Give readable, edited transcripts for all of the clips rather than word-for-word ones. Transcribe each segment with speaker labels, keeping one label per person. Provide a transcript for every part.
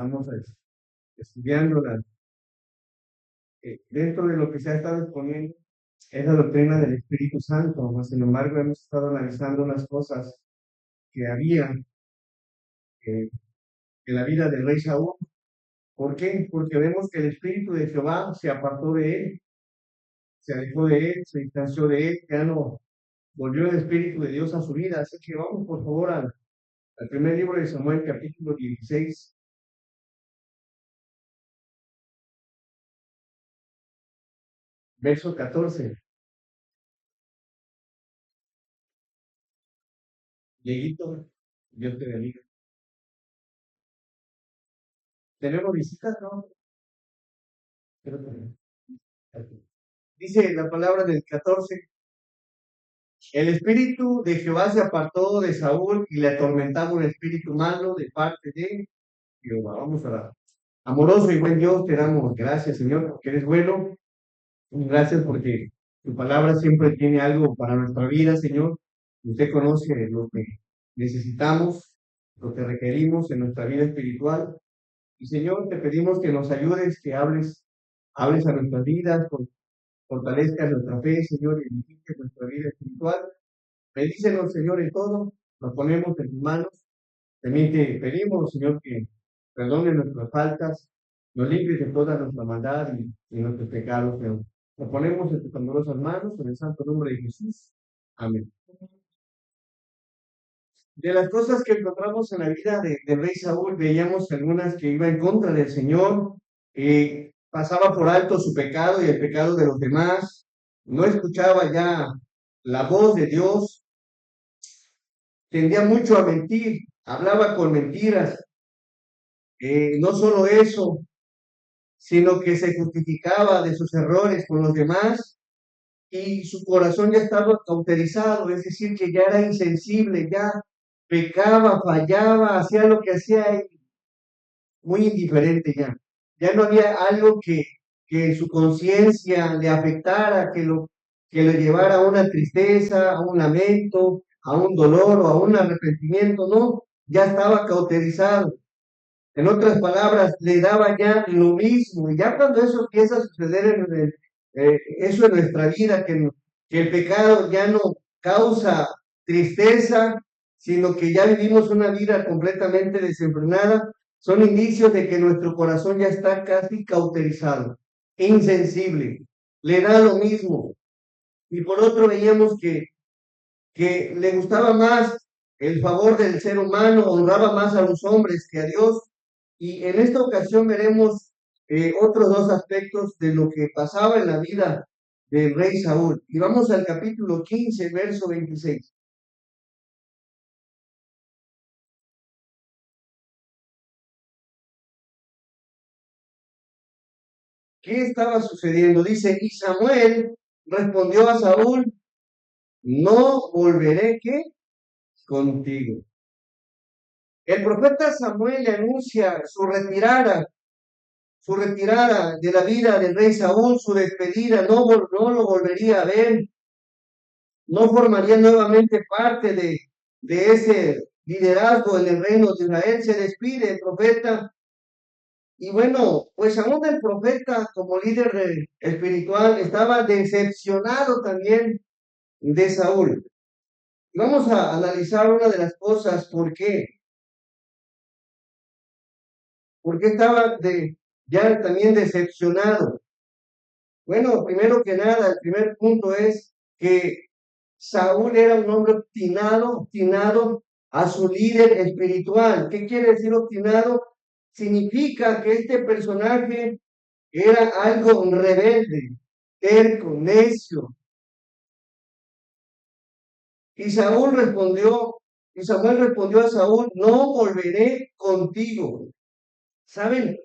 Speaker 1: Estamos estudiando dentro de lo que se ha estado exponiendo es la doctrina del Espíritu Santo, mas sin embargo hemos estado analizando unas cosas que había en la vida del rey Saúl. ¿Por qué? Porque vemos que el Espíritu de Jehová se apartó de él, se alejó de él, se distanció de él, ya no volvió el Espíritu de Dios a su vida. Así que vamos por favor al primer libro de Samuel, capítulo 16, verso 14. Dieguito, Dios te bendiga. ¿Tenemos visitas, no? Creo que no. Dice la palabra del 14: el espíritu de Jehová se apartó de Saúl y le atormentaba un espíritu malo de parte de Jehová. Vamos a orar. Amoroso y buen Dios, te damos gracias, Señor, porque eres bueno. Gracias porque tu palabra siempre tiene algo para nuestra vida, Señor. Usted conoce lo que necesitamos, lo que requerimos en nuestra vida espiritual. Y Señor, te pedimos que nos ayudes, que hables a nuestras vidas, fortalezcas nuestra fe, Señor, y edifiques nuestra vida espiritual. Bendícenos, Señor, en todo. Nos ponemos en tus manos. También te pedimos, Señor, que perdone nuestras faltas, nos limpies de toda nuestra maldad y nuestros pecados, Señor. Nos ponemos en tus amorosas manos, en el santo nombre de Jesús. Amén. De las cosas que encontramos en la vida del rey Saúl, veíamos algunas que iba en contra del Señor, pasaba por alto su pecado y el pecado de los demás, no escuchaba ya la voz de Dios, tendía mucho a mentir, hablaba con mentiras. No solo eso, sino que se justificaba de sus errores con los demás y su corazón ya estaba cauterizado, es decir, que ya era insensible, ya pecaba, fallaba, hacía lo que hacía, muy indiferente ya. Ya no había algo que su conciencia le afectara, que lo llevara a una tristeza, a un lamento, a un dolor o a un arrepentimiento, no, ya estaba cauterizado. En otras palabras, le daba ya lo mismo. Y ya cuando eso empieza a suceder eso en nuestra vida, que el pecado ya no causa tristeza, sino que ya vivimos una vida completamente desenfrenada, son indicios de que nuestro corazón ya está casi cauterizado, insensible, le da lo mismo. Y por otro veíamos que le gustaba más el favor del ser humano, honraba más a los hombres que a Dios. Y en esta ocasión veremos otros dos aspectos de lo que pasaba en la vida del rey Saúl. Y vamos al capítulo 15, verso 26. ¿Qué estaba sucediendo? Dice, y Samuel respondió a Saúl, no volveré, ¿qué? Contigo. El profeta Samuel le anuncia su retirada de la vida del rey Saúl, su despedida, no lo volvería a ver, no formaría nuevamente parte de ese liderazgo en el reino de Israel. Se despide el profeta. Y bueno, pues aún el profeta como líder espiritual estaba decepcionado también de Saúl. Vamos a analizar una de las cosas, por qué estaba ya también decepcionado. Bueno, primero que nada, el primer punto es que Saúl era un hombre obstinado a su líder espiritual. ¿Qué quiere decir obstinado? Significa que este personaje era algo rebelde, terco, necio. Y Saúl respondió, y Samuel respondió a Saúl, no volveré contigo. ¿Saben?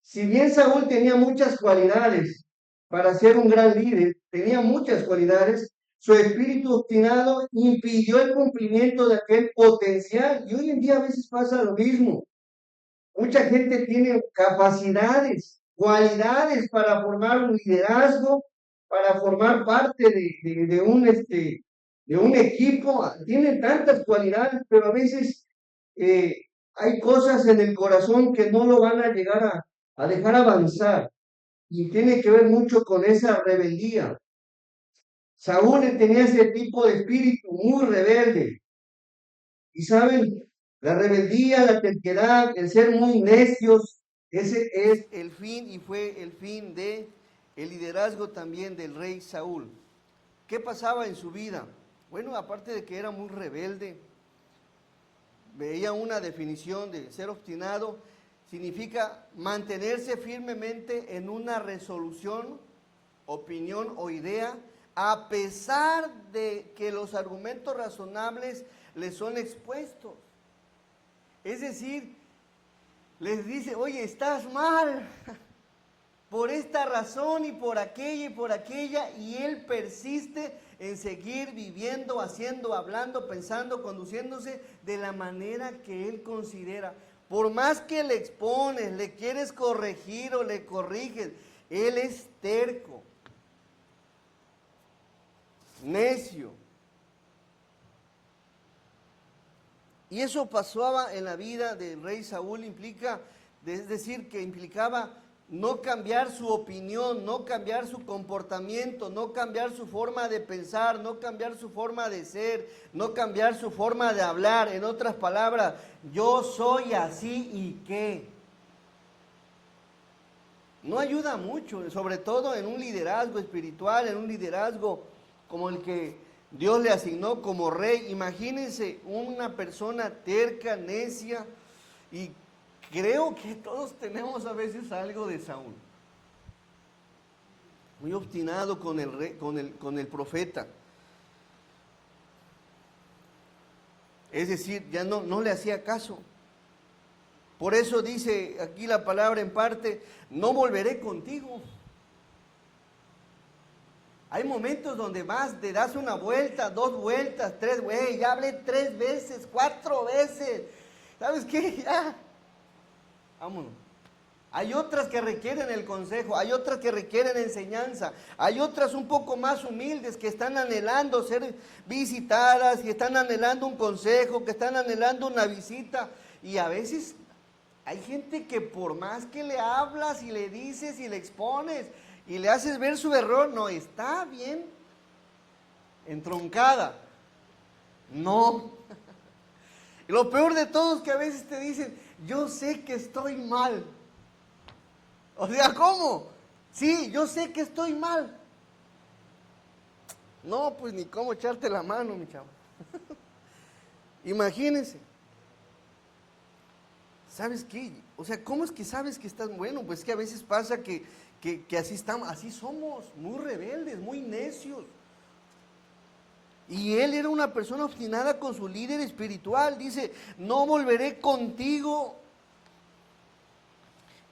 Speaker 1: Si bien Saúl tenía muchas cualidades para ser un gran líder, tenía muchas cualidades, su espíritu obstinado impidió el cumplimiento de aquel potencial. Y hoy en día a veces pasa lo mismo. Mucha gente tiene capacidades, cualidades para formar un liderazgo, para formar parte de un equipo. Tienen tantas cualidades, pero a veces hay cosas en el corazón que no lo van a llegar a dejar avanzar. Y tiene que ver mucho con esa rebeldía. Saúl tenía ese tipo de espíritu muy rebelde. Y saben, la rebeldía, la terquedad, el ser muy necios, ese es el fin y fue el fin de el liderazgo también del rey Saúl. ¿Qué pasaba en su vida? Bueno, aparte de que era muy rebelde, veía una definición de ser obstinado, significa mantenerse firmemente en una resolución, opinión o idea, a pesar de que los argumentos razonables les son expuestos. Es decir, les dice, oye, estás mal por esta razón y por aquella, y él persiste en seguir viviendo, haciendo, hablando, pensando, conduciéndose de la manera que él considera. Por más que le expones, le quieres corregir o le corriges, él es terco, necio. Y eso pasaba en la vida del rey Saúl, es decir, que implicaba no cambiar su opinión, no cambiar su comportamiento, no cambiar su forma de pensar, no cambiar su forma de ser, no cambiar su forma de hablar. En otras palabras, yo soy así y qué. No ayuda mucho, sobre todo en un liderazgo espiritual, en un liderazgo como el que Dios le asignó como rey. Imagínense una persona terca, necia, y creo que todos tenemos a veces algo de Saúl. Muy obstinado con el rey, con el profeta. Es decir, ya no le hacía caso. Por eso dice aquí la palabra en parte, no volveré contigo. Hay momentos donde vas, te das una vuelta, 2 vueltas, 3, güey, ya hablé 3 veces, 4 veces. ¿Sabes qué? Ya, vámonos. Hay otras que requieren el consejo, hay otras que requieren enseñanza, hay otras un poco más humildes que están anhelando ser visitadas, que están anhelando un consejo, que están anhelando una visita. Y a veces hay gente que por más que le hablas y le dices y le expones y le haces ver su error, no está bien entroncada. No. Y lo peor de todo es que a veces te dicen, yo sé que estoy mal. O sea, ¿cómo? Sí, yo sé que estoy mal. No, pues ni cómo echarte la mano, mi chavo. Imagínense. ¿Sabes qué? O sea, ¿cómo es que sabes que estás bueno? Pues que a veces pasa que así estamos, así somos, muy rebeldes, muy necios. Y él era una persona obstinada con su líder espiritual. Dice, no volveré contigo.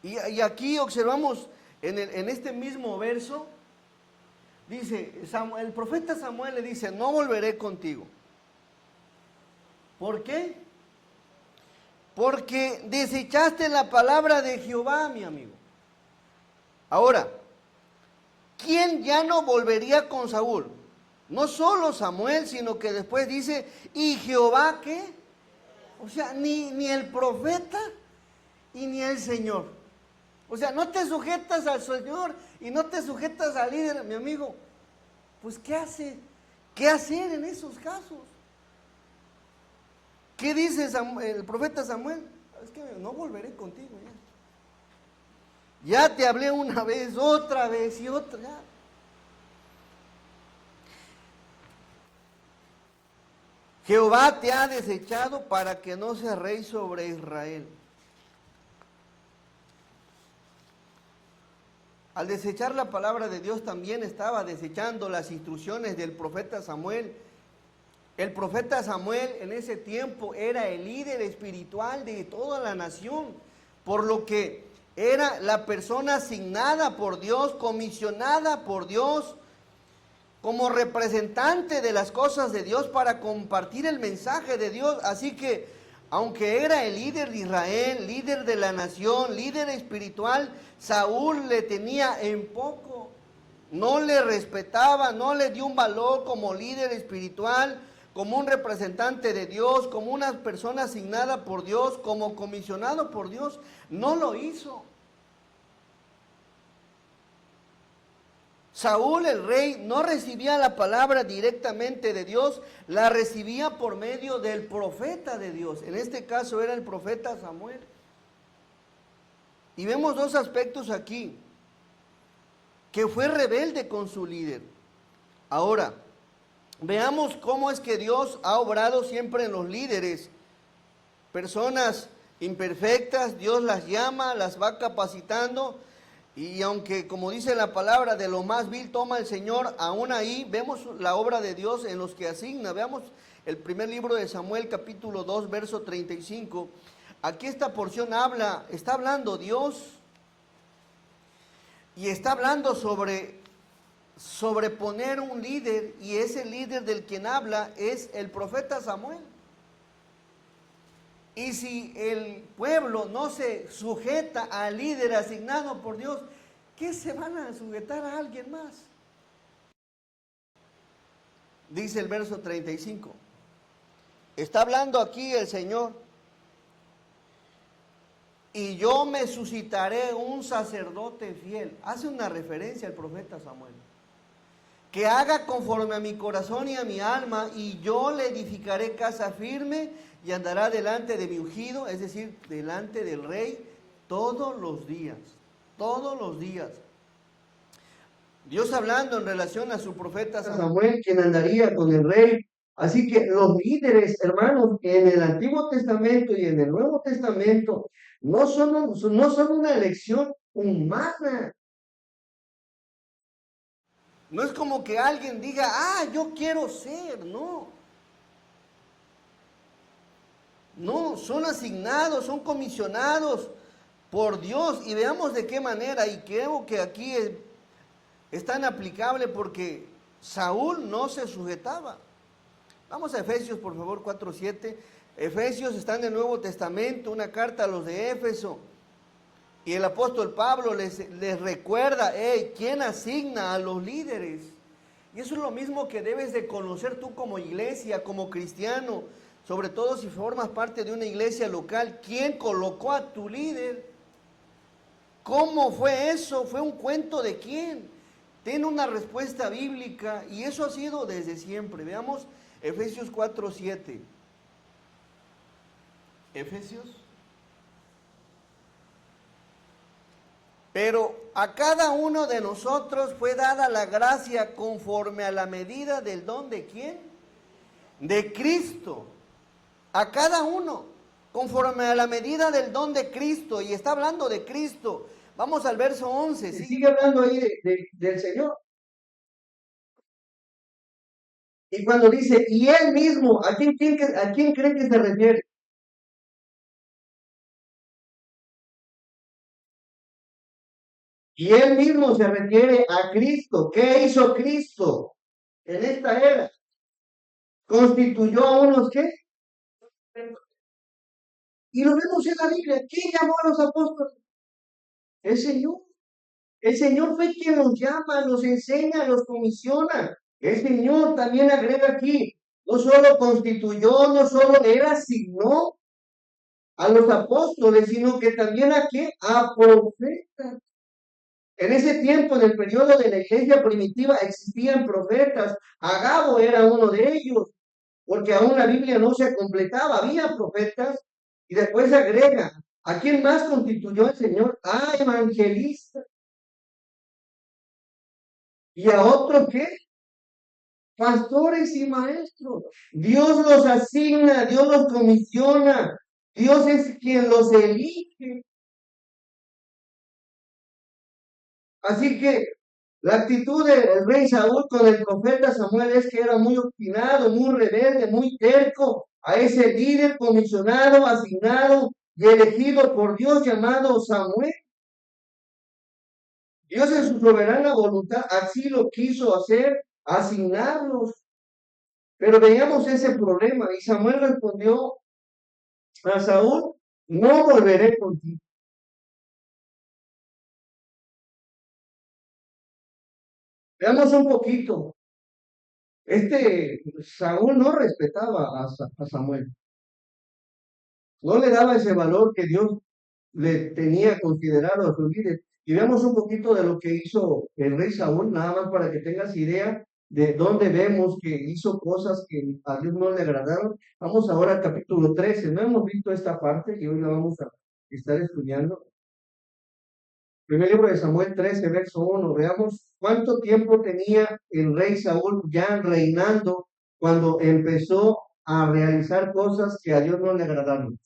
Speaker 1: Y aquí observamos en este mismo verso, dice, el profeta Samuel le dice, no volveré contigo. ¿Por qué? Porque desechaste la palabra de Jehová, mi amigo. Ahora, ¿quién ya no volvería con Saúl? No solo Samuel, sino que después dice, ¿y Jehová qué? O sea, ni el profeta y ni el Señor. O sea, no te sujetas al Señor y no te sujetas al líder, mi amigo. Pues, ¿qué hace? ¿Qué hacer en esos casos? ¿Qué dice el profeta Samuel? Es que no volveré contigo ya. Ya te hablé una vez, otra vez y otra, ya. Jehová te ha desechado para que no seas rey sobre Israel. Al desechar la palabra de Dios también estaba desechando las instrucciones del profeta Samuel. El profeta Samuel en ese tiempo era el líder espiritual de toda la nación, por lo que era la persona asignada por Dios, comisionada por Dios, como representante de las cosas de Dios para compartir el mensaje de Dios. Así que, aunque era el líder de Israel, líder de la nación, líder espiritual, Saúl le tenía en poco. No le respetaba, no le dio un valor como líder espiritual,
Speaker 2: como un representante de Dios, como una persona asignada por Dios, como comisionado por Dios. No lo hizo. Saúl, el rey, no recibía la palabra directamente de Dios, la recibía por medio del profeta de Dios. En este caso era el profeta Samuel. Y vemos dos aspectos aquí, que fue rebelde con su líder. Ahora, veamos cómo es que Dios ha obrado siempre en los líderes. Personas imperfectas, Dios las llama, las va capacitando. Y aunque, como dice la palabra, de lo más vil toma el Señor, aún ahí vemos la obra de Dios en los que asigna. Veamos el primer libro de Samuel, capítulo 2, verso 35. Aquí esta porción está hablando Dios y está hablando sobre poner un líder, y ese líder del quien habla es el profeta Samuel. Y si el pueblo no se sujeta al líder asignado por Dios, ¿qué se van a sujetar a alguien más? Dice el verso 35. Está hablando aquí el Señor. Y yo me suscitaré un sacerdote fiel. Hace una referencia al profeta Samuel. Que haga conforme a mi corazón y a mi alma, y yo le edificaré casa firme y andará delante de mi ungido, es decir, delante del rey, todos los días. Todos los días. Dios hablando en relación a su profeta
Speaker 1: Samuel, quien andaría con el rey. Así que los líderes, hermanos, en el Antiguo Testamento y en el Nuevo Testamento, no son una elección humana.
Speaker 2: No es como que alguien diga, yo quiero ser, no. No, son asignados, son comisionados por Dios. Y veamos de qué manera, y creo que aquí es tan aplicable porque Saúl no se sujetaba. Vamos a Efesios, por favor, 4:7. Efesios está en el Nuevo Testamento, una carta a los de Éfeso. Y el apóstol Pablo les recuerda, ¿quién asigna a los líderes? Y eso es lo mismo que debes de conocer tú como iglesia, como cristiano, sobre todo si formas parte de una iglesia local. ¿Quién colocó a tu líder? ¿Cómo fue eso? ¿Fue un cuento de quién? Tiene una respuesta bíblica y eso ha sido desde siempre. Veamos Efesios 4:7. Efesios. Pero a cada uno de nosotros fue dada la gracia conforme a la medida del don de ¿quién? De Cristo. A cada uno, conforme a la medida del don de Cristo. Y está hablando de Cristo. Vamos al verso 11.
Speaker 1: ¿Sí? Sigue hablando ahí del Señor. Y cuando dice, y Él mismo, ¿a quién creen que se refiere? Y Él mismo se refiere a Cristo. ¿Qué hizo Cristo en esta era? Constituyó a unos, ¿qué? Y lo vemos en la Biblia. ¿Quién llamó a los apóstoles? El Señor. El Señor fue quien los llama, los enseña, los comisiona. El Señor también agrega aquí, no solo constituyó, no solo Él asignó a los apóstoles, sino que también a qué? A profetas. En ese tiempo, en el periodo de la iglesia primitiva, existían profetas. Agabo era uno de ellos, porque aún la Biblia no se completaba, había profetas. Y después agrega, ¿a quién más constituyó el Señor? A evangelistas. ¿Y a otros qué? Pastores y maestros. Dios los asigna, Dios los comisiona, Dios es quien los elige. Así que la actitud del rey Saúl con el profeta Samuel es que era muy obstinado, muy rebelde, muy terco a ese líder comisionado, asignado y elegido por Dios llamado Samuel. Dios en su soberana voluntad así lo quiso hacer, asignarlos. Pero veíamos ese problema y Samuel respondió a Saúl, no volveré contigo. Veamos un poquito Saúl no respetaba a Samuel, no le daba ese valor que Dios le tenía considerado a su líder. Y veamos un poquito de lo que hizo el rey Saúl, nada más para que tengas idea de dónde vemos que hizo cosas que a Dios no le agradaron. Vamos ahora al capítulo 13. No hemos visto esta parte y hoy la vamos a estar estudiando. Primer libro de Samuel 13, verso 1. Veamos cuánto tiempo tenía el rey Saúl ya reinando cuando empezó a realizar cosas que a Dios no le agradaron.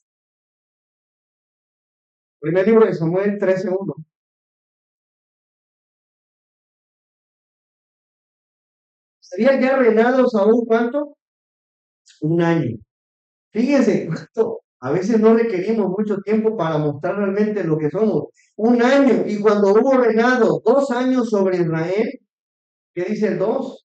Speaker 1: Primer libro de Samuel 13, 1. Había ya reinado Saúl, ¿cuánto? Un año. Fíjense cuánto. A veces no requerimos mucho tiempo para mostrar realmente lo que somos. Un año. Y cuando hubo reinado 2 años sobre Israel, ¿qué dice el 2?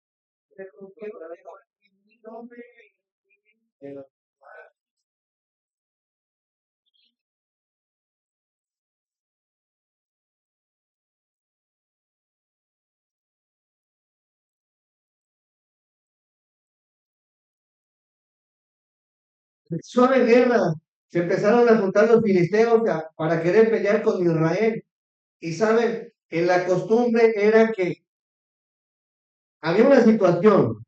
Speaker 1: Suave guerra. Se empezaron a juntar los filisteos para querer pelear con Israel. Y saben, en la costumbre era que había una situación.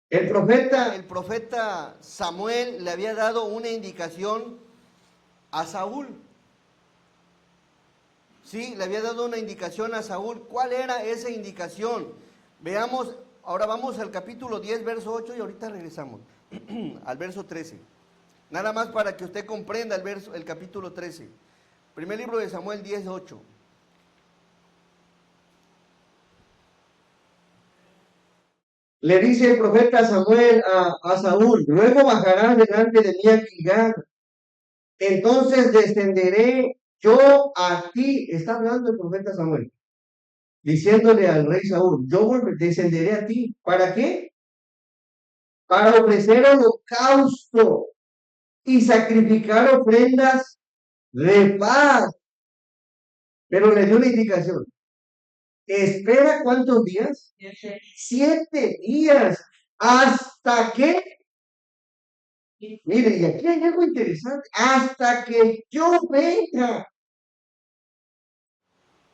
Speaker 2: El profeta Samuel le había dado una indicación a Saúl. Sí, le había dado una indicación a Saúl. ¿Cuál era esa indicación? Veamos, ahora vamos al capítulo 10, verso 8 y ahorita regresamos al verso 13. Nada más para que usted comprenda el capítulo 13. Primer libro de Samuel 10, 8.
Speaker 1: Le dice el profeta Samuel a Saúl, luego bajarás delante de mí a Gilgal, entonces descenderé yo a ti. Está hablando el profeta Samuel, diciéndole al rey Saúl, yo descenderé a ti. ¿Para qué? Para ofrecer holocausto y sacrificar ofrendas de paz. Pero le dio una indicación. Espera, ¿cuántos días? 7 días. ¿Hasta qué? Mire, y aquí hay algo interesante. Hasta que yo venga.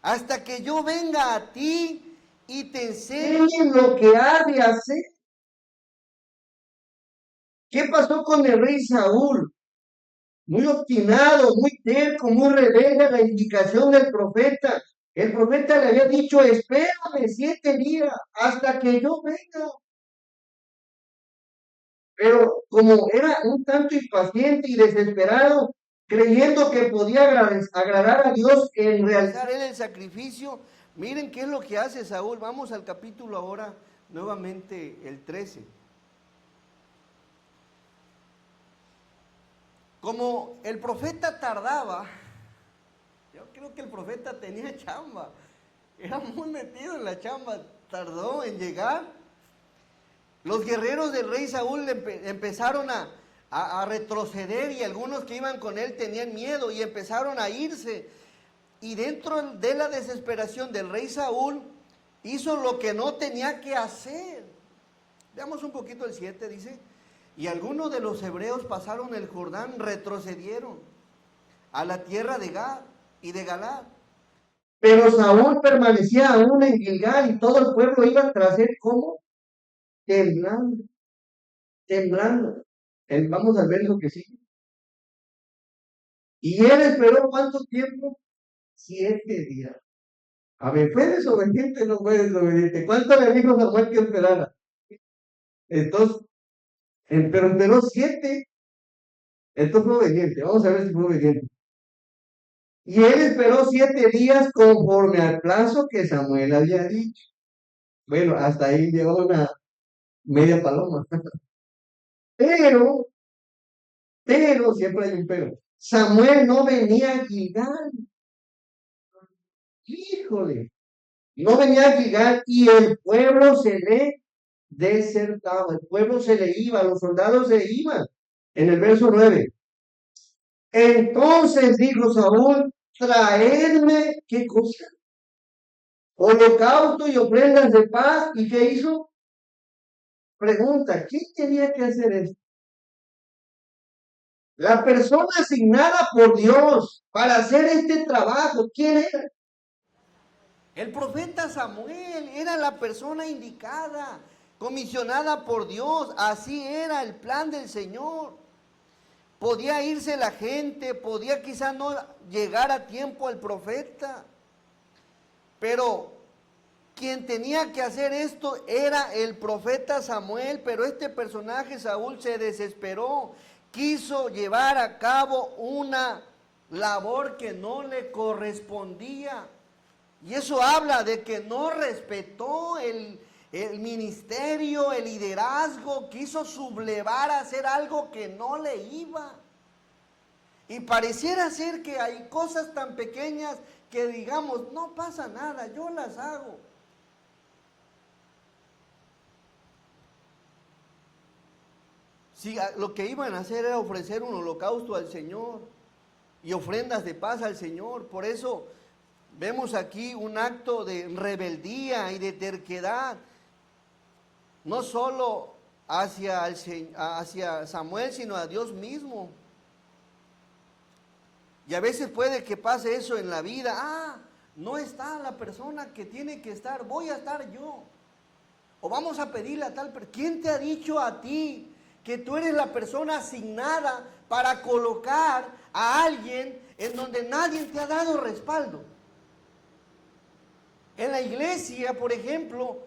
Speaker 2: Hasta que yo venga a ti y te enseñe
Speaker 1: Lo que ha de hacer. ¿Qué pasó con el rey Saúl? Muy obstinado, muy terco, muy rebelde a la indicación del profeta. El profeta le había dicho, espérame 7 días hasta que yo venga. Pero como era un tanto impaciente y desesperado, creyendo que podía agradar a Dios en realidad.
Speaker 2: realizar él el sacrificio, miren qué es lo que hace Saúl. Vamos al capítulo ahora, nuevamente el 13. Como el profeta tardaba, yo creo que el profeta tenía chamba, era muy metido en la chamba, tardó en llegar. Los guerreros del rey Saúl empezaron a retroceder y algunos que iban con él tenían miedo y empezaron a irse. Y dentro de la desesperación del rey Saúl, hizo lo que no tenía que hacer. Veamos un poquito el 7, dice. Y algunos de los hebreos pasaron el Jordán, retrocedieron a la tierra de Gad y de Galad.
Speaker 1: Pero Saúl permanecía aún en Gilgal y todo el pueblo iba tras él como temblando, temblando. Vamos a ver lo que sigue. Y él esperó ¿cuánto tiempo? 7 días. A ver, ¿fue desobediente o no fue desobediente? ¿Cuánto le dijo Samuel que esperara? Entonces, pero esperó 7. Entonces fue obediente. Vamos a ver si fue obediente. Y él esperó 7 días conforme al plazo que Samuel había dicho. Bueno, hasta ahí llegó una media paloma. Pero, siempre hay un pero. Samuel no venía a Gilgal. Híjole, no venía a Gilgal y el pueblo se le desertaba, el pueblo se le iba, los soldados se iban. En el verso 9. Entonces dijo Saúl, traedme, ¿qué cosa? Holocausto y ofrendas de paz. ¿Y qué hizo? Pregunta, ¿quién tenía que hacer esto? La persona asignada por Dios para hacer este trabajo, ¿quién era?
Speaker 2: El profeta Samuel era la persona indicada, comisionada por Dios. Así era el plan del Señor. Podía irse la gente, podía quizás no llegar a tiempo el profeta, pero quien tenía que hacer esto era el profeta Samuel. Pero este personaje, Saúl, se desesperó, quiso llevar a cabo una labor que no le correspondía. Y eso habla de que no respetó el ministerio, el liderazgo, quiso sublevar a hacer algo que no le iba. Y pareciera ser que hay cosas tan pequeñas que digamos, no pasa nada, yo las hago. Si lo que iban a hacer era ofrecer un holocausto al Señor y ofrendas de paz al Señor, por eso vemos aquí un acto de rebeldía y de terquedad, no solo hacia Samuel, sino a Dios mismo. Y a veces puede que pase eso en la vida. No está la persona que tiene que estar, voy a estar yo. O vamos a pedirle a tal persona. ¿Quién te ha dicho a ti que tú eres la persona asignada para colocar a alguien en donde nadie te ha dado respaldo? En la iglesia, por ejemplo,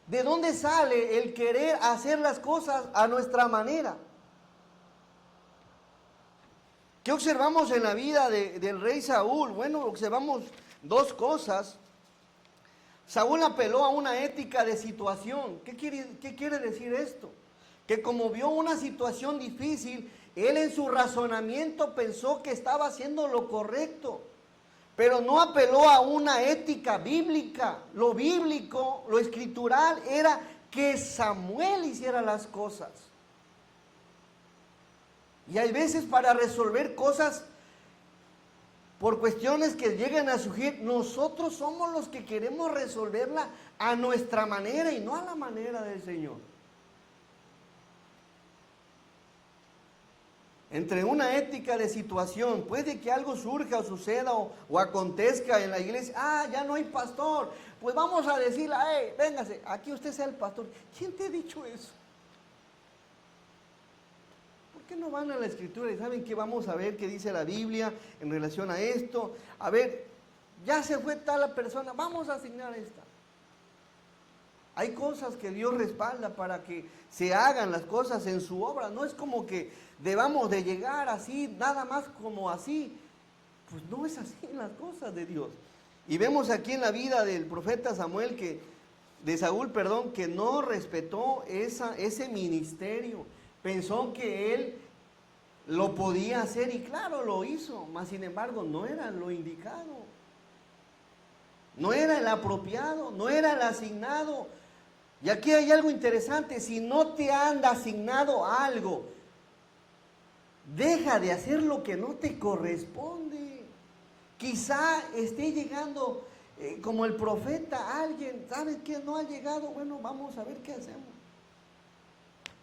Speaker 2: ¿de dónde sale el querer hacer las cosas a nuestra manera? ¿Qué observamos en la vida del rey Saúl? Bueno, observamos dos cosas. Saúl apeló a una ética de situación. ¿Qué quiere decir esto? Que como vio una situación difícil, él en su razonamiento pensó que estaba haciendo lo correcto, pero no apeló a una ética bíblica. Lo bíblico, lo escritural, era que Samuel hiciera las cosas. Y hay veces para resolver cosas por cuestiones que lleguen a surgir, nosotros somos los que queremos resolverla a nuestra manera y no a la manera del Señor. Entre una ética de situación, puede que algo surja o suceda o acontezca en la iglesia. Ya no hay pastor. Pues vamos a decirle, véngase, aquí usted sea el pastor. ¿Quién te ha dicho eso? ¿Por qué no van a la escritura y saben qué vamos a ver qué dice la Biblia en relación a esto? A ver, ya se fue tal persona, vamos a asignar esta. Hay cosas que Dios respalda para que se hagan las cosas en su obra. No es como que debamos de llegar así, nada más como así. Pues no es así en las cosas de Dios. Y vemos aquí en la vida del profeta Samuel, de Saúl, que no respetó ese ministerio. Pensó que él lo podía hacer y claro, lo hizo. Mas sin embargo, no era lo indicado. No era el apropiado, no era el asignado. Y aquí hay algo interesante, si no te han asignado algo, deja de hacer lo que no te corresponde. Quizá esté llegando como el profeta alguien, ¿sabes qué? No ha llegado, bueno, vamos a ver qué hacemos.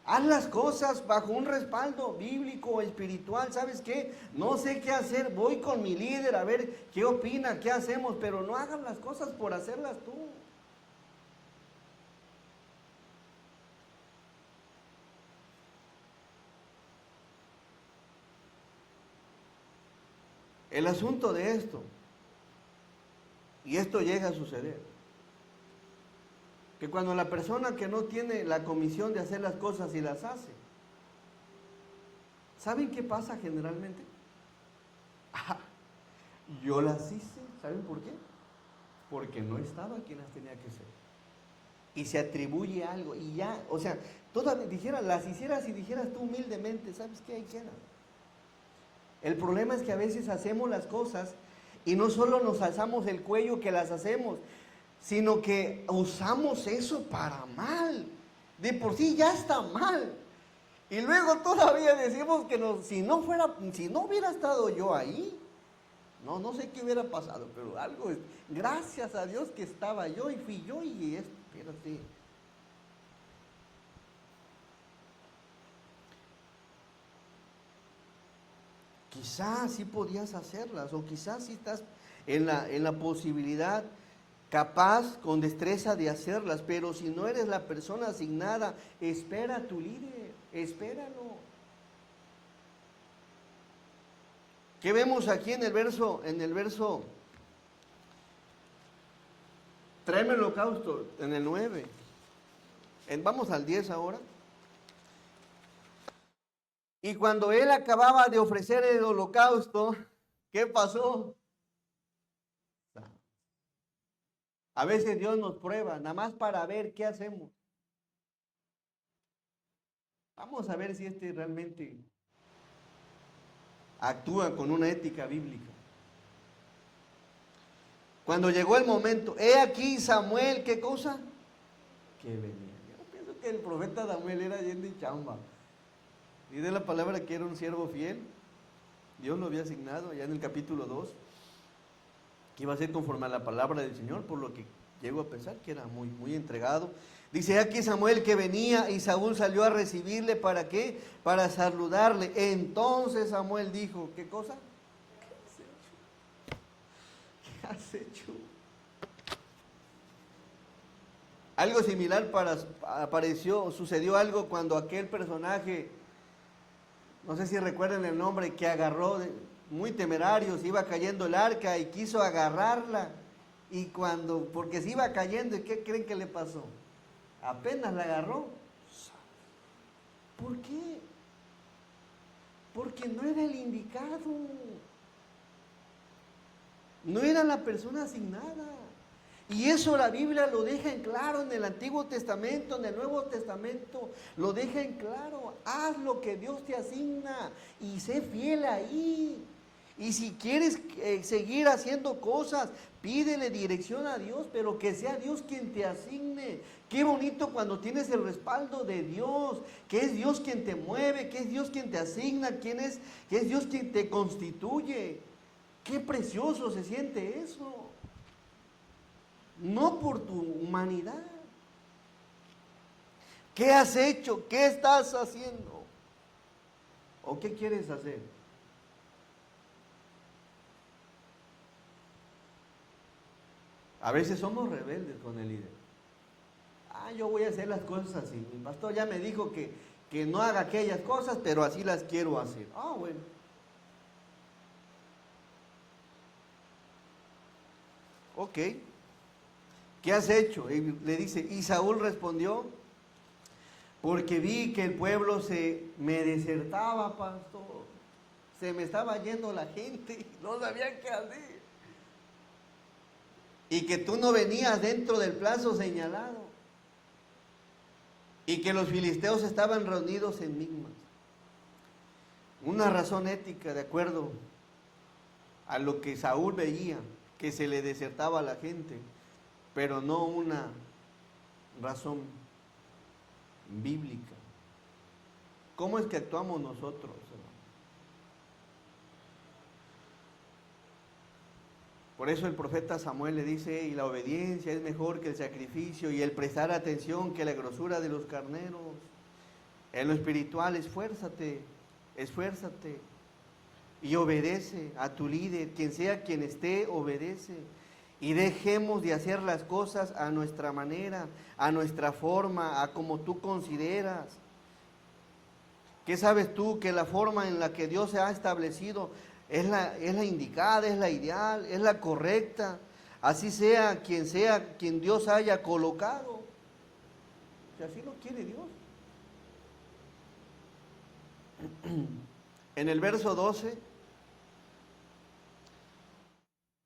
Speaker 2: Haz las cosas bajo un respaldo bíblico o espiritual, ¿sabes qué? No sé qué hacer, voy con mi líder a ver qué opina, qué hacemos, pero no hagas las cosas por hacerlas tú. El asunto de esto, y esto llega a suceder, que cuando la persona que no tiene la comisión de hacer las cosas y las hace, ¿saben qué pasa generalmente? Yo las hice, ¿saben por qué? Porque no estaba quien las tenía que hacer. Y se atribuye algo, y ya, o sea, todas las hicieras y dijeras tú humildemente, ¿sabes qué? Ahí queda. El problema es que a veces hacemos las cosas y no solo nos alzamos el cuello que las hacemos, sino que usamos eso para mal. De por sí ya está mal. Y luego todavía decimos que si no hubiera estado yo ahí, no sé qué hubiera pasado, pero algo, gracias a Dios que estaba yo y fui yo y espérate. quizás sí podías hacerlas, o quizás sí estás en la posibilidad, capaz, con destreza de hacerlas, pero si no eres la persona asignada, espera a tu líder, espéralo. ¿Qué vemos aquí en el verso? Tráeme el holocausto, en el 9. Vamos al 10 ahora. Y cuando él acababa de ofrecer el holocausto, ¿qué pasó? A veces Dios nos prueba, nada más para ver qué hacemos. Vamos a ver si realmente actúa con una ética bíblica. Cuando llegó el momento, he aquí Samuel, ¿qué cosa? Que venía. Yo pienso que el profeta Samuel era lleno de chamba. Dice la palabra que era un siervo fiel. Dios lo había asignado ya en el capítulo 2, que iba a ser conforme a la palabra del Señor, por lo que llego a pensar que era muy, muy entregado. Dice aquí Samuel que venía y Saúl salió a recibirle, ¿para qué? Para saludarle. Entonces Samuel dijo, ¿qué cosa? ¿Qué has hecho? Algo similar sucedió algo cuando aquel personaje, no sé si recuerdan el nombre, que agarró, muy temerario, se iba cayendo el arca y quiso agarrarla. Y porque se iba cayendo, ¿y qué creen que le pasó? Apenas la agarró. ¿Por qué? Porque no era el indicado. No era la persona asignada. Y eso la Biblia lo deja en claro en el Antiguo Testamento, en el Nuevo Testamento, lo deja en claro. Haz lo que Dios te asigna y sé fiel ahí. Y si quieres seguir haciendo cosas, pídele dirección a Dios, pero que sea Dios quien te asigne. Qué bonito cuando tienes el respaldo de Dios, que es Dios quien te mueve, que es Dios quien te asigna, que es Dios quien te constituye. Qué precioso se siente eso. No por tu humanidad. ¿Qué has hecho? ¿Qué estás haciendo? ¿O qué quieres hacer? A veces somos rebeldes con el líder. Yo voy a hacer las cosas así. Mi pastor ya me dijo que no haga aquellas cosas, pero así las quiero hacer. Bueno. Ok. ¿Qué has hecho? Y le dice, y Saúl respondió, porque vi que el pueblo me desertaba, pastor. Se me estaba yendo la gente, no sabía qué hacer. Y que tú no venías dentro del plazo señalado. Y que los filisteos estaban reunidos en Migmas. Una razón ética de acuerdo a lo que Saúl veía, que se le desertaba a la gente, pero no una razón bíblica. ¿Cómo es que actuamos nosotros, hermano? Por eso el profeta Samuel le dice, y la obediencia es mejor que el sacrificio, y el prestar atención que la grosura de los carneros. En lo espiritual, esfuérzate, y obedece a tu líder, quien sea quien esté, obedece. Y dejemos de hacer las cosas a nuestra manera, a nuestra forma, a como tú consideras. ¿Qué sabes tú? Que la forma en la que Dios se ha establecido es la indicada, es la ideal, es la correcta. Así sea quien Dios haya colocado. Si así lo quiere Dios. En el verso 12,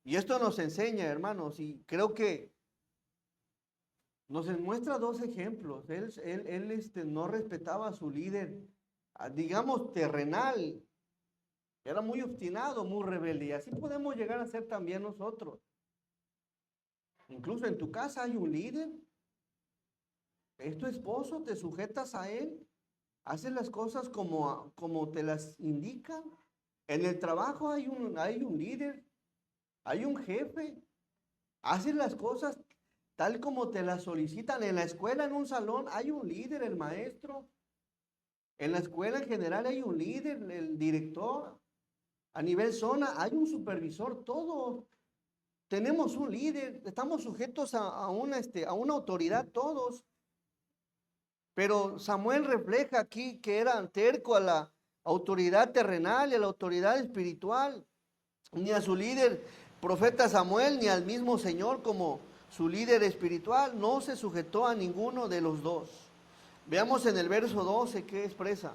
Speaker 2: y esto nos enseña, hermanos, y creo que nos muestra dos ejemplos. Él no respetaba a su líder, digamos, terrenal. Era muy obstinado, muy rebelde. Y así podemos llegar a ser también nosotros. Incluso en tu casa hay un líder. Es tu esposo, te sujetas a él. Haces las cosas como te las indica. En el trabajo hay un líder. Hay un jefe. Haces las cosas tal como te las solicitan. En la escuela, en un salón, hay un líder, el maestro. En la escuela en general hay un líder, el director. A nivel zona hay un supervisor, todos. Tenemos un líder, estamos sujetos a una autoridad todos. Pero Samuel refleja aquí que era terco a la autoridad terrenal y a la autoridad espiritual. Ni a su líder, profeta Samuel, ni al mismo Señor como su líder espiritual. No se sujetó a ninguno de los dos. Veamos en el verso 12 qué expresa.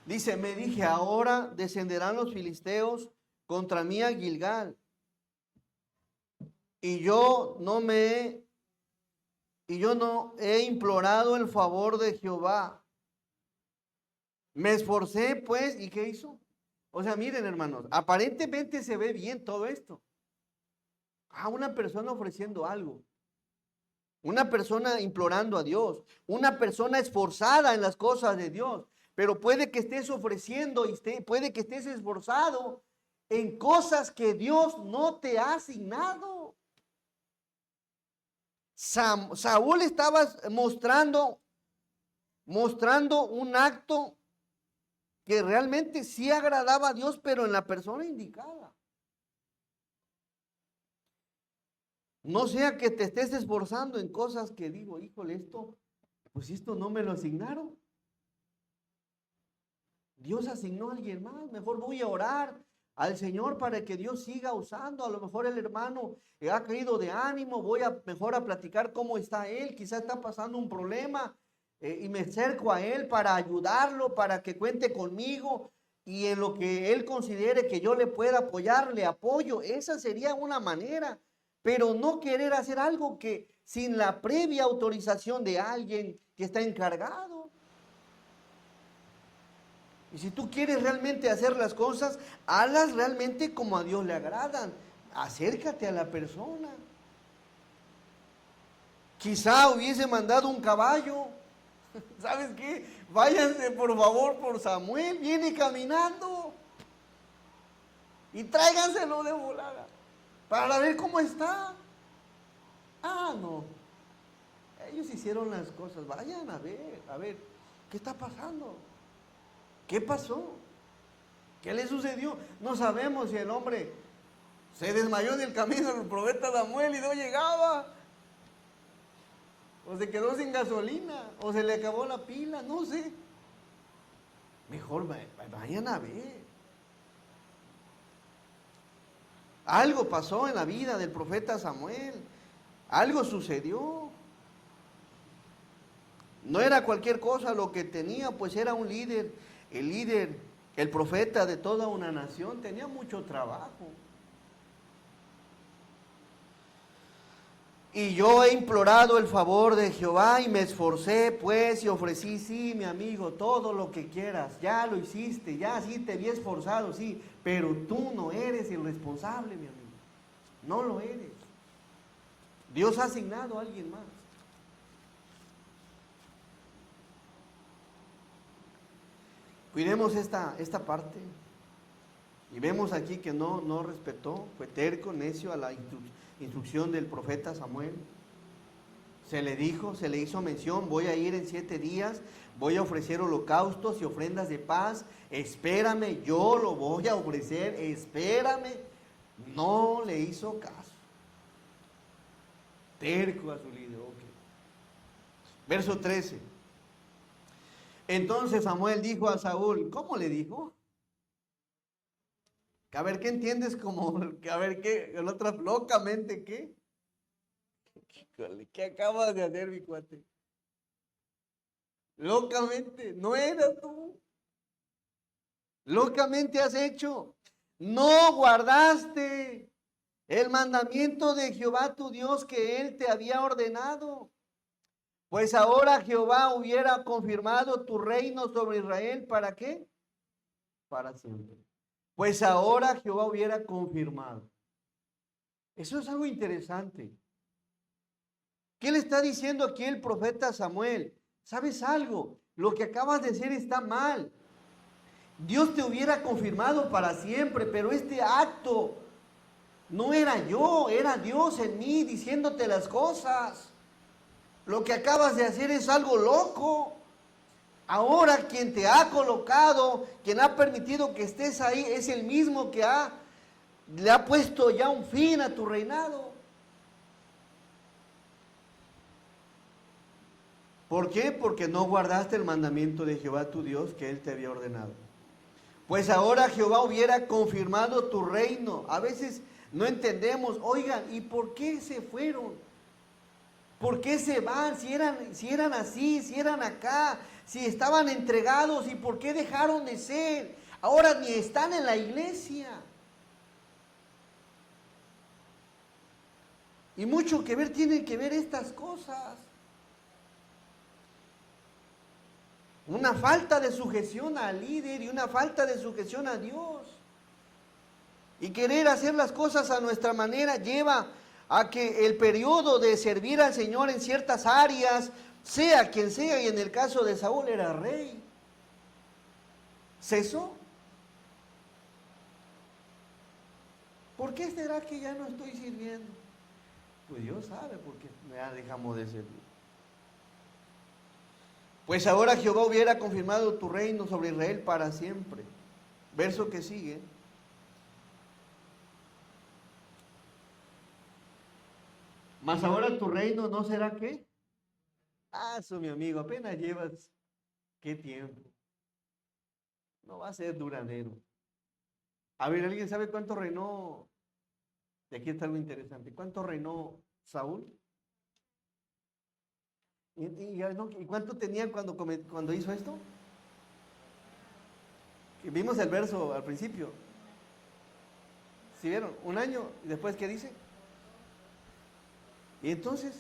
Speaker 2: Dice, me dije, ahora descenderán los filisteos contra mí a Gilgal. Y yo no he implorado el favor de Jehová. Me esforcé pues, ¿y qué hizo? O sea, miren hermanos, aparentemente se ve bien todo esto. Una persona ofreciendo algo. Una persona implorando a Dios. Una persona esforzada en las cosas de Dios. Pero puede que estés ofreciendo y puede que estés esforzado en cosas que Dios no te ha asignado. Saúl estaba mostrando un acto que realmente sí agradaba a Dios, pero en la persona indicada. No sea que te estés esforzando en cosas que digo, híjole, esto no me lo asignaron. Dios asignó a alguien más. Mejor voy a orar al Señor para que Dios siga usando. A lo mejor el hermano ha caído de ánimo. Voy mejor a platicar cómo está él. Quizás está pasando un problema y me acerco a él para ayudarlo, para que cuente conmigo. Y en lo que él considere que yo le pueda apoyar, le apoyo. Esa sería una manera. Pero no querer hacer algo que sin la previa autorización de alguien que está encargado. Y si tú quieres realmente hacer las cosas, hazlas realmente como a Dios le agradan. Acércate a la persona. Quizá hubiese mandado un caballo. ¿Sabes qué? Váyanse por favor por Samuel, viene caminando. Y tráiganselo de volada para ver cómo está. No. Ellos hicieron las cosas. Vayan a ver, ¿qué está pasando? ¿Qué pasó? ¿Qué le sucedió? No sabemos si el hombre se desmayó en el camino del profeta Samuel y no llegaba. O se quedó sin gasolina. O se le acabó la pila. No sé. Mejor vayan a ver. Algo pasó en la vida del profeta Samuel. Algo sucedió. No era cualquier cosa lo que tenía, pues era un líder. El líder, el profeta de toda una nación, tenía mucho trabajo. Y yo he implorado el favor de Jehová y me esforcé, pues, y ofrecí, sí, mi amigo, todo lo que quieras. Ya lo hiciste, ya sí te vi esforzado, sí, pero tú no eres el responsable, mi amigo. No lo eres. Dios ha asignado a alguien más. Cuidemos esta parte. Y vemos aquí que no respetó, fue terco, necio a la instrucción del profeta Samuel. Se le hizo mención, voy a ir en 7 días, voy a ofrecer holocaustos y ofrendas de paz, espérame, yo lo voy a ofrecer, espérame. No le hizo caso. Terco a su líder. Verso 13. Entonces Samuel dijo a Saúl, ¿cómo le dijo? A ver, ¿qué entiendes? A ver, ¿qué? El otro, locamente, ¿qué? ¿Qué acabas de hacer, mi cuate? Locamente, no eras tú. Locamente has hecho. No guardaste el mandamiento de Jehová tu Dios que él te había ordenado. Pues ahora Jehová hubiera confirmado tu reino sobre Israel, ¿para qué? Para siempre. Pues ahora Jehová hubiera confirmado. Eso es algo interesante. ¿Qué le está diciendo aquí el profeta Samuel? ¿Sabes algo? Lo que acabas de hacer está mal. Dios te hubiera confirmado para siempre, pero este acto no era yo, era Dios en mí diciéndote las cosas. Lo que acabas de hacer es algo loco. Ahora quien te ha colocado, quien ha permitido que estés ahí, es el mismo que le ha puesto ya un fin a tu reinado. ¿Por qué? Porque no guardaste el mandamiento de Jehová tu Dios que Él te había ordenado. Pues ahora Jehová hubiera confirmado tu reino. A veces no entendemos, oigan, ¿y por qué se fueron? ¿Por qué se van? Si eran así, si eran acá, si estaban entregados, ¿y por qué dejaron de ser? Ahora ni están en la iglesia. Y mucho que ver tienen que ver estas cosas. Una falta de sujeción al líder y una falta de sujeción a Dios. Y querer hacer las cosas a nuestra manera lleva a que el periodo de servir al Señor en ciertas áreas, sea quien sea, y en el caso de Saúl era rey, cesó. ¿Por qué será que ya no estoy sirviendo? Pues Dios sabe por qué ya dejamos de servir. Pues ahora Jehová hubiera confirmado tu reino sobre Israel para siempre. Verso que sigue. Mas ahora tu reino no será ¿qué? Eso, mi amigo, apenas llevas ¿qué tiempo? No va a ser duradero. A ver, ¿alguien sabe cuánto reinó? Y aquí está algo interesante. ¿Cuánto reinó Saúl? ¿Y cuánto tenía cuando hizo esto? Que vimos el verso al principio. ¿Sí vieron? Un año. ¿Y después qué dice? Y entonces,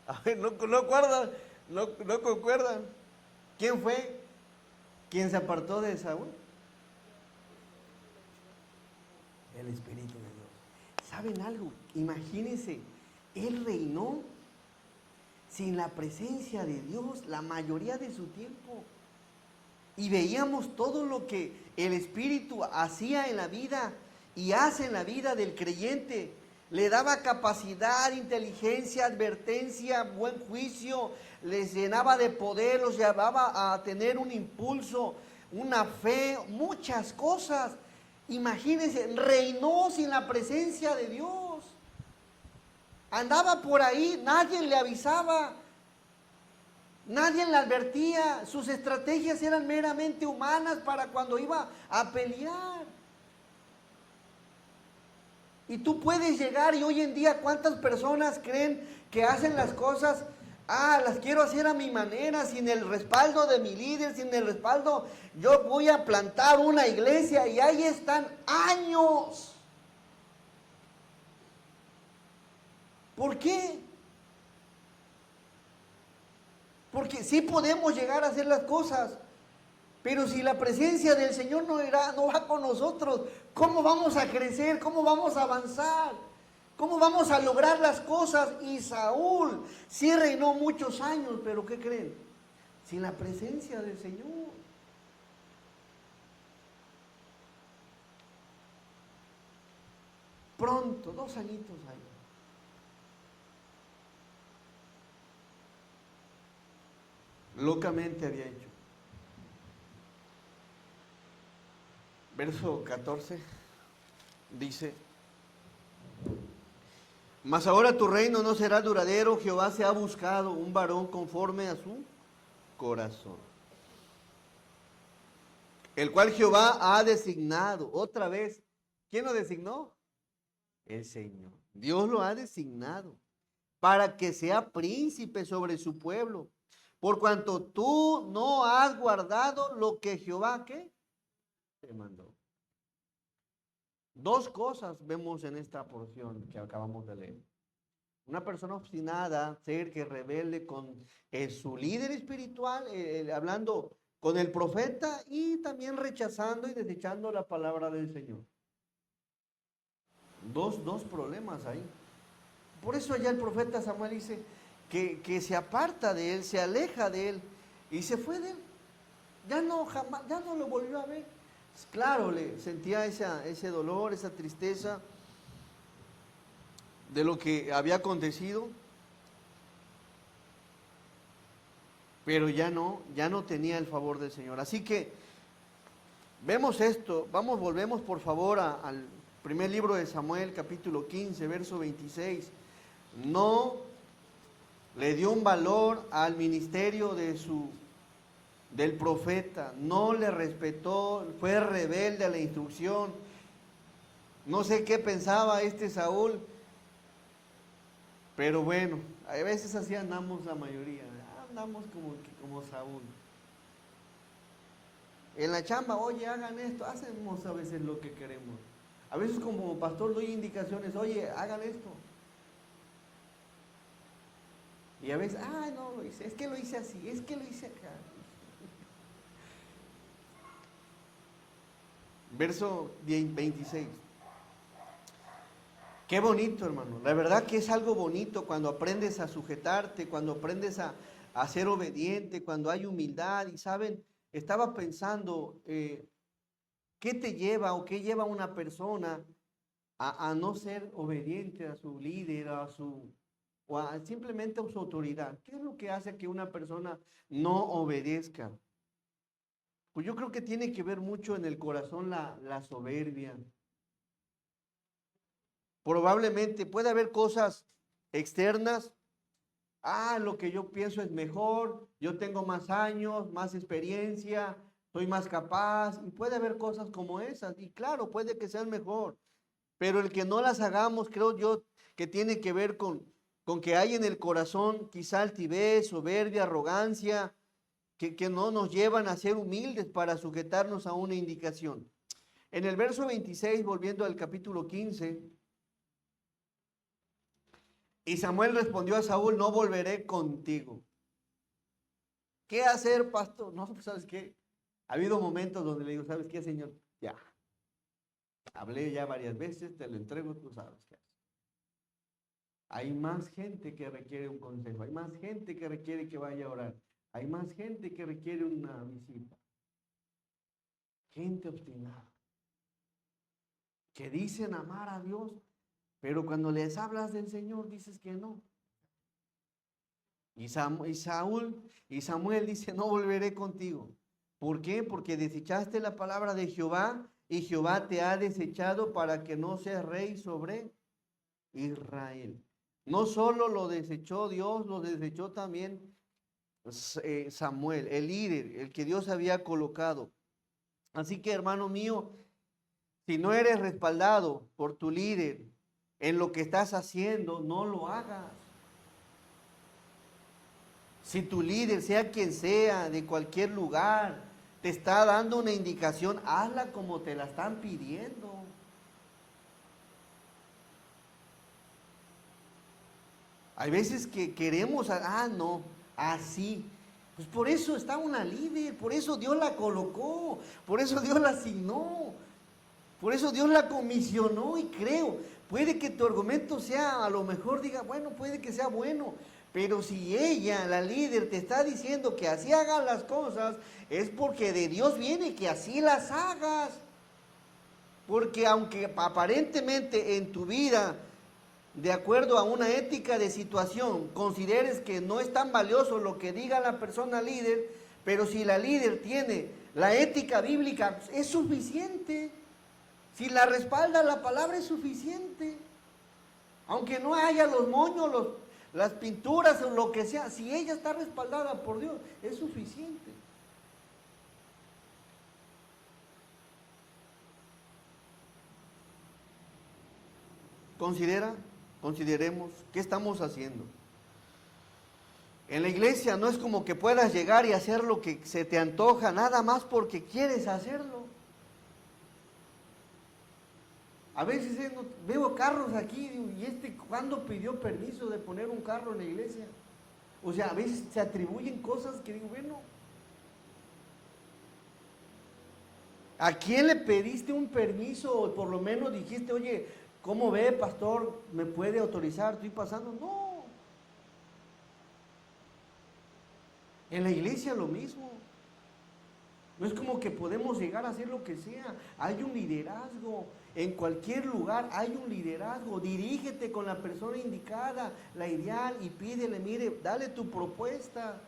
Speaker 2: a ver, no acuerdan, no concuerdan. ¿Quién fue quien se apartó de Saúl? El Espíritu de Dios. ¿Saben algo? Imagínense, él reinó sin la presencia de Dios la mayoría de su tiempo. Y veíamos todo lo que el Espíritu hacía en la vida y hace en la vida del creyente. Le daba capacidad, inteligencia, advertencia, buen juicio, les llenaba de poder, los llevaba a tener un impulso, una fe, muchas cosas. Imagínense, reinó sin la presencia de Dios. Andaba por ahí, nadie le avisaba, nadie le advertía, sus estrategias eran meramente humanas para cuando iba a pelear. Y tú puedes llegar y hoy en día cuántas personas creen que hacen las cosas, las quiero hacer a mi manera, sin el respaldo de mi líder, sin el respaldo, yo voy a plantar una iglesia y ahí están años. ¿Por qué? Porque sí podemos llegar a hacer las cosas, pero si la presencia del Señor no va con nosotros, ¿cómo vamos a crecer? ¿Cómo vamos a avanzar? ¿Cómo vamos a lograr las cosas? Y Saúl sí reinó muchos años, pero ¿qué creen? Sin la presencia del Señor. Pronto, 2 añitos ahí. Locamente había hecho. Verso 14 dice: mas ahora tu reino no será duradero, Jehová se ha buscado un varón conforme a su corazón, el cual Jehová ha designado. Otra vez, ¿quién lo designó? El Señor. Dios lo ha designado para que sea príncipe sobre su pueblo, por cuanto tú no has guardado lo que Jehová, ¿qué? Te mandó. 2 cosas vemos en esta porción que acabamos de leer. Una persona obstinada, ser que rebelde con su líder espiritual, hablando con el profeta y también rechazando y desechando la palabra del Señor. Dos problemas ahí. Por eso ya el profeta Samuel dice que se aparta de él, se aleja de él y se fue de él. Ya no lo volvió a ver. Claro, le sentía ese dolor, esa tristeza de lo que había acontecido. pero ya no tenía el favor del Señor. Así que vemos esto, volvemos por favor al primer libro de Samuel, capítulo 15, verso 26. No le dio un valor al ministerio del profeta, no le respetó, fue rebelde a la instrucción. No sé qué pensaba este Saúl, pero bueno, a veces así andamos la mayoría, andamos como Saúl. En la chamba, oye, hagan esto, hacemos a veces lo que queremos. A veces como pastor doy indicaciones, oye, hagan esto. Y a veces, no lo hice, es que lo hice así, es que lo hice acá. Verso 26. Qué bonito, hermano. La verdad que es algo bonito cuando aprendes a sujetarte, cuando aprendes a ser obediente, cuando hay humildad. Y saben, estaba pensando, ¿qué te lleva o qué lleva a una persona a no ser obediente a su líder, simplemente a su autoridad? ¿Qué es lo que hace que una persona no obedezca? Pues yo creo que tiene que ver mucho en el corazón la soberbia. Probablemente puede haber cosas externas. Lo que yo pienso es mejor, yo tengo más años, más experiencia, soy más capaz. Y puede haber cosas como esas. Y claro, puede que sean mejor. Pero el que no las hagamos, creo yo, que tiene que ver con que hay en el corazón quizá altivez, soberbia, arrogancia, que no nos llevan a ser humildes para sujetarnos a una indicación. En el verso 26, volviendo al capítulo 15, y Samuel respondió a Saúl, no volveré contigo. ¿Qué hacer, pastor? No, pues, ¿sabes qué? Ha habido momentos donde le digo, ¿sabes qué, Señor? Ya. Hablé ya varias veces, te lo entrego, tú sabes qué hacer. Hay más gente que requiere un consejo, hay más gente que requiere que vaya a orar, hay más gente que requiere una visita. Gente obstinada, que dicen amar a Dios, pero cuando les hablas del Señor dices que no. Y Samuel dice, no volveré contigo. ¿Por qué? Porque desechaste la palabra de Jehová y Jehová te ha desechado para que no seas rey sobre Israel. No solo lo desechó Dios, lo desechó también Samuel, el líder, el que Dios había colocado. Así que, hermano mío, si no eres respaldado por tu líder en lo que estás haciendo, no lo hagas. Si tu líder, sea quien sea, de cualquier lugar, te está dando una indicación, hazla como te la están pidiendo. Hay veces que queremos, no, así. Pues por eso está una líder, por eso Dios la colocó, por eso Dios la asignó, por eso Dios la comisionó. Y creo, puede que tu argumento sea, a lo mejor diga, bueno, puede que sea bueno, pero si ella, la líder, te está diciendo que así hagas las cosas, es porque de Dios viene que así las hagas. Porque aunque aparentemente en tu vida, de acuerdo a una ética de situación, consideres que no es tan valioso lo que diga la persona líder, pero si la líder tiene la ética bíblica, es suficiente. Si la respalda la palabra, es suficiente. Aunque no haya los moños, las pinturas o lo que sea, si ella está respaldada por Dios, es suficiente. Consideremos qué estamos haciendo. En la iglesia no es como que puedas llegar y hacer lo que se te antoja, nada más porque quieres hacerlo. A veces veo carros aquí, y ¿cuándo pidió permiso de poner un carro en la iglesia? O sea, a veces se atribuyen cosas que digo, bueno, ¿a quién le pediste un permiso? O por lo menos dijiste, oye, ¿cómo ve, pastor? ¿Me puede autorizar? ¿Estoy pasando? No. En la iglesia lo mismo. No es como que podemos llegar a hacer lo que sea. Hay un liderazgo. En cualquier lugar hay un liderazgo. Dirígete con la persona indicada, la ideal, y pídele, mire, dale tu propuesta.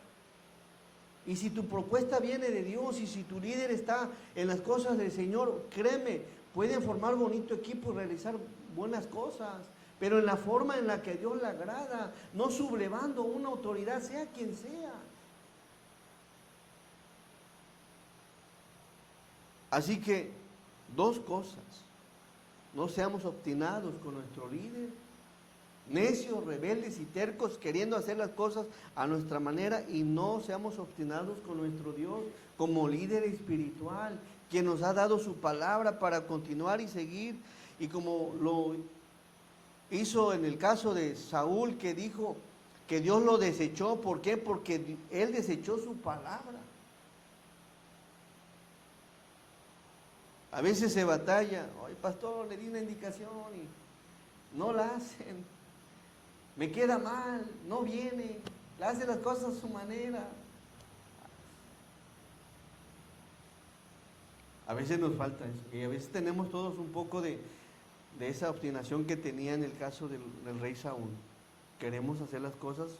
Speaker 2: Y si tu propuesta viene de Dios y si tu líder está en las cosas del Señor, créeme, pueden formar bonito equipo y realizar buenas cosas, pero en la forma en la que a Dios le agrada, no sublevando una autoridad, sea quien sea. Así que, dos cosas: no seamos obstinados con nuestro líder, necios, rebeldes y tercos, queriendo hacer las cosas a nuestra manera, y no seamos obstinados con nuestro Dios como líder espiritual, quien nos ha dado su palabra para continuar y seguir, y como lo hizo en el caso de Saúl, que dijo que Dios lo desechó. ¿Por qué? Porque él desechó su palabra. A veces se batalla: ay, pastor, le di una indicación y no la hacen, me queda mal, no viene, le hace las cosas a su manera. A veces nos falta eso, y a veces tenemos todos un poco de esa obstinación que tenía en el caso del rey Saúl. Queremos hacer las cosas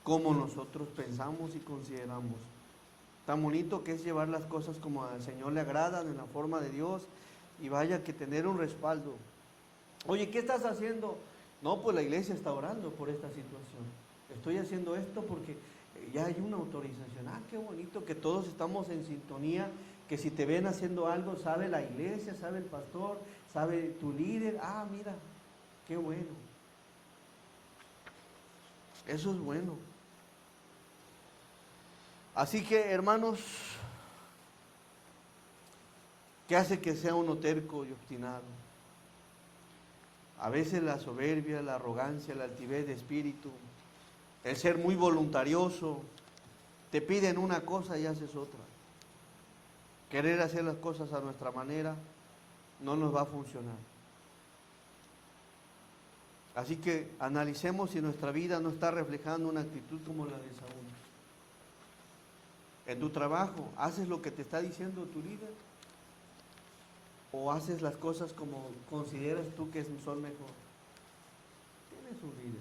Speaker 2: como nosotros pensamos y consideramos. Tan bonito que es llevar las cosas como al Señor le agradan, en la forma de Dios, y vaya que tener un respaldo. Oye, ¿qué estás haciendo? No, pues la iglesia está orando por esta situación. Estoy haciendo esto porque ya hay una autorización. Ah, qué bonito que todos estamos en sintonía, que si te ven haciendo algo, sabe la iglesia, sabe el pastor, sabe tu líder. Ah, mira, qué bueno. Eso es bueno. Así que, hermanos, ¿qué hace que sea uno terco y obstinado? A veces la soberbia, la arrogancia, la altivez de espíritu, el ser muy voluntarioso. Te piden una cosa y haces otra. Querer hacer las cosas a nuestra manera no nos va a funcionar. Así que analicemos si nuestra vida no está reflejando una actitud como la de Saúl. En tu trabajo, ¿haces lo que te está diciendo tu líder? ¿O haces las cosas como consideras tú que son mejor? Tienes un líder.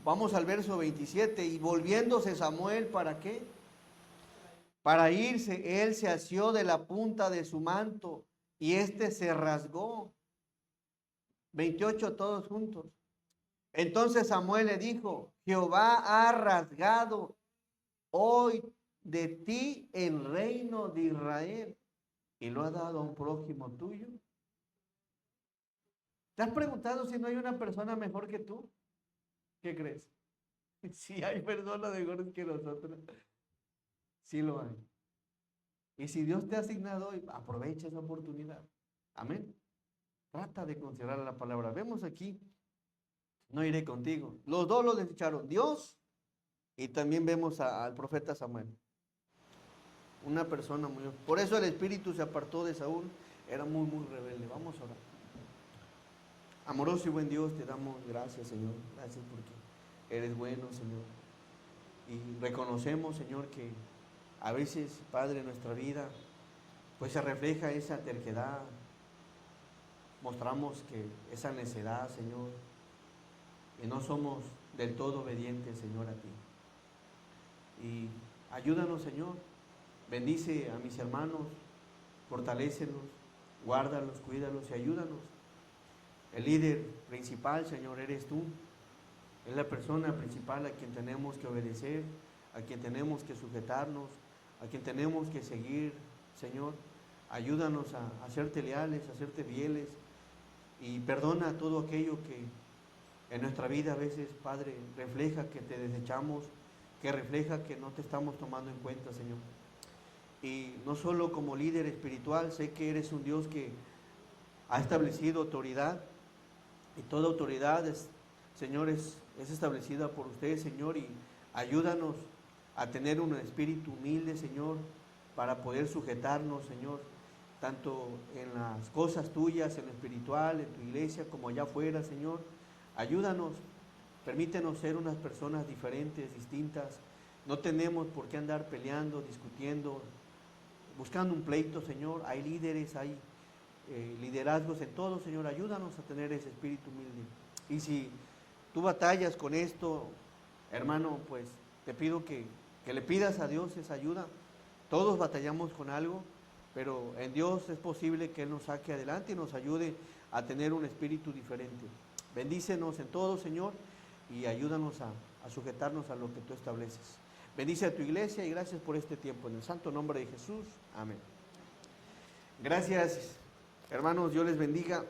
Speaker 2: Vamos al verso 27. Y volviéndose Samuel, ¿para qué? Para irse, él se asió de la punta de su manto y éste se rasgó. 28 todos juntos. Entonces Samuel le dijo: Jehová ha rasgado hoy de ti el reino de Israel y lo ha dado a un prójimo tuyo. ¿Te has preguntado si no hay una persona mejor que tú? ¿Qué crees? Si hay personas mejores que nosotros, sí lo hay. Y si Dios te ha asignado hoy, aprovecha esa oportunidad. Amén. Trata de considerar la palabra. Vemos aquí, no iré contigo. Los dos lo desecharon, Dios, y también vemos al profeta Samuel. Una persona muy... Por eso el espíritu se apartó de Saúl. Era muy, muy rebelde. Vamos a orar. Amoroso y buen Dios, te damos gracias, Señor. Gracias porque eres bueno, Señor. Y reconocemos, Señor, que a veces, Padre, en nuestra vida, pues se refleja esa terquedad. Mostramos que esa necedad, Señor, que no somos del todo obedientes, Señor, a ti. Y ayúdanos, Señor. Bendice a mis hermanos, fortalécelos, guárdalos, cuídalos y ayúdanos. El líder principal, Señor, eres tú. Es la persona principal a quien tenemos que obedecer, a quien tenemos que sujetarnos, a quien tenemos que seguir, Señor. Ayúdanos a hacerte leales, a hacerte fieles, y perdona todo aquello que en nuestra vida a veces, Padre, refleja que te desechamos, que refleja que no te estamos tomando en cuenta, Señor. Y no solo como líder espiritual, sé que eres un Dios que ha establecido autoridad, y toda autoridad, Señor, es establecida por usted, Señor, y ayúdanos a tener un espíritu humilde, Señor, para poder sujetarnos, Señor, tanto en las cosas tuyas, en lo espiritual, en tu iglesia, como allá afuera, Señor. Ayúdanos, permítenos ser unas personas diferentes, distintas. No tenemos por qué andar peleando, discutiendo, buscando un pleito, Señor. Hay líderes, hay liderazgos en todo, Señor. Ayúdanos a tener ese espíritu humilde. Y si tú batallas con esto, hermano, pues te pido que que le pidas a Dios esa ayuda. Todos batallamos con algo, pero en Dios es posible que Él nos saque adelante y nos ayude a tener un espíritu diferente. Bendícenos en todo, Señor, y ayúdanos a sujetarnos a lo que tú estableces. Bendice a tu iglesia y gracias por este tiempo. En el santo nombre de Jesús. Amén. Gracias, hermanos. Dios les bendiga.